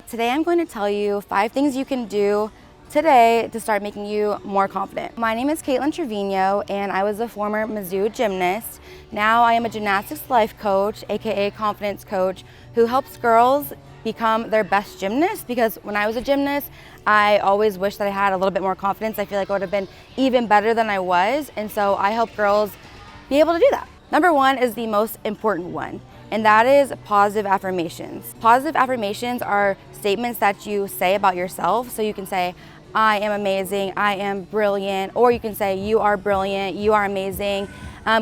Today I'm going to tell you 5 things you can do today to start making you more confident. My name is Katelyn Trevino and I was a former Mizzou gymnast. Now I am a gymnastics life coach, aka confidence coach, who helps girls become their best gymnast, because when I was a gymnast, I always wished that I had a little bit more confidence. I feel like I would have been even better than I was, and so I help girls be able to do that. Number 1 is the most important one, and that is positive affirmations. Positive affirmations are statements that you say about yourself. So you can say, I am amazing, I am brilliant, or you can say, you are brilliant, you are amazing.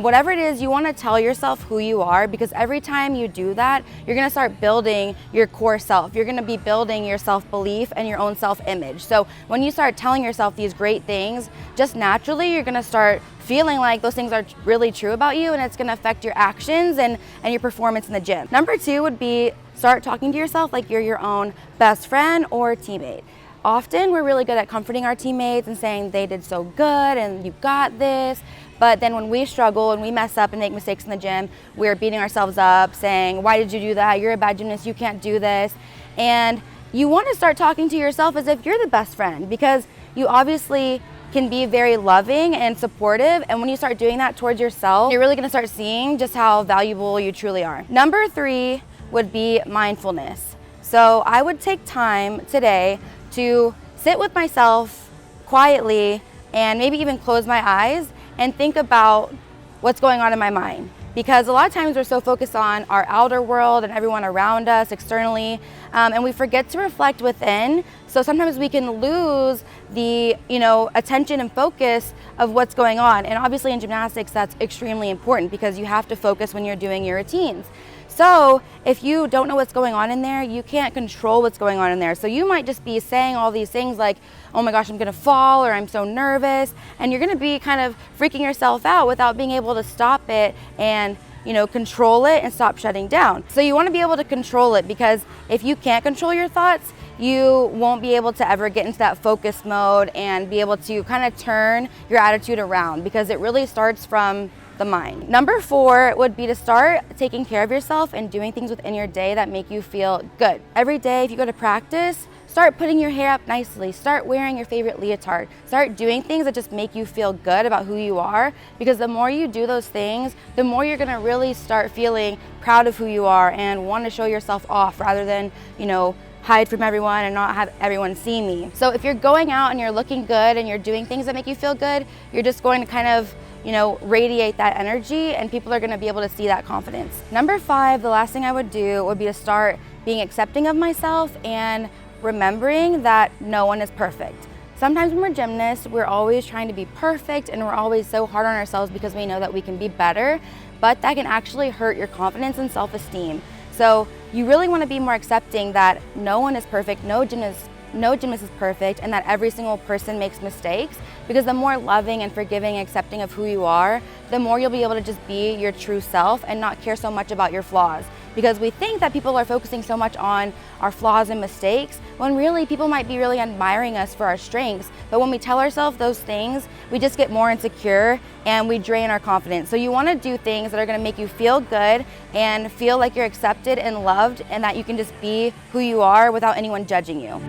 Whatever it is, you want to tell yourself who you are, because every time you do that, you're going to start building your core self. You're going to be building your self-belief and your own self-image. So when you start telling yourself these great things, just naturally, you're going to start feeling like those things are really true about you, and it's going to affect your actions and your performance in the gym. Number 2 would be start talking to yourself like you're your own best friend or teammate. Often we're really good at comforting our teammates and saying they did so good and you got this. But then when we struggle and we mess up and make mistakes in the gym, we're beating ourselves up, saying, why did you do that? You're a bad gymnast, you can't do this. And you want to start talking to yourself as if you're the best friend, because you obviously can be very loving and supportive. And when you start doing that towards yourself, you're really going to start seeing just how valuable you truly are. Number 3 would be mindfulness. So I would take time today to sit with myself quietly and maybe even close my eyes and think about what's going on in my mind. Because a lot of times we're so focused on our outer world and everyone around us externally, and we forget to reflect within. So sometimes we can lose the attention and focus of what's going on. And obviously in gymnastics, that's extremely important, because you have to focus when you're doing your routines. So if you don't know what's going on in there, you can't control what's going on in there. So you might just be saying all these things like, oh my gosh, I'm gonna fall, or I'm so nervous. And you're gonna be kind of freaking yourself out without being able to stop it and control it and stop shutting down. So you wanna be able to control it, because if you can't control your thoughts, you won't be able to ever get into that focus mode and be able to kind of turn your attitude around, because it really starts from the mind. Number 4 would be to start taking care of yourself and doing things within your day that make you feel good. Every day, if you go to practice, start putting your hair up nicely, start wearing your favorite leotard, start doing things that just make you feel good about who you are, because the more you do those things, the more you're gonna really start feeling proud of who you are and want to show yourself off rather than, hide from everyone and not have everyone see me. So if you're going out and you're looking good and you're doing things that make you feel good, you're just going to kind of radiate that energy, and people are going to be able to see that confidence. Number 5, the last thing I would do would be to start being accepting of myself and remembering that no one is perfect. Sometimes when we're gymnasts, we're always trying to be perfect and we're always so hard on ourselves because we know that we can be better, but that can actually hurt your confidence and self-esteem. So you really want to be more accepting that no one is perfect, no gymnast is perfect, and that every single person makes mistakes, because the more loving and forgiving and accepting of who you are, the more you'll be able to just be your true self and not care so much about your flaws. Because we think that people are focusing so much on our flaws and mistakes, when really people might be really admiring us for our strengths. But when we tell ourselves those things, we just get more insecure and we drain our confidence. So you want to do things that are going to make you feel good and feel like you're accepted and loved, and that you can just be who you are without anyone judging you.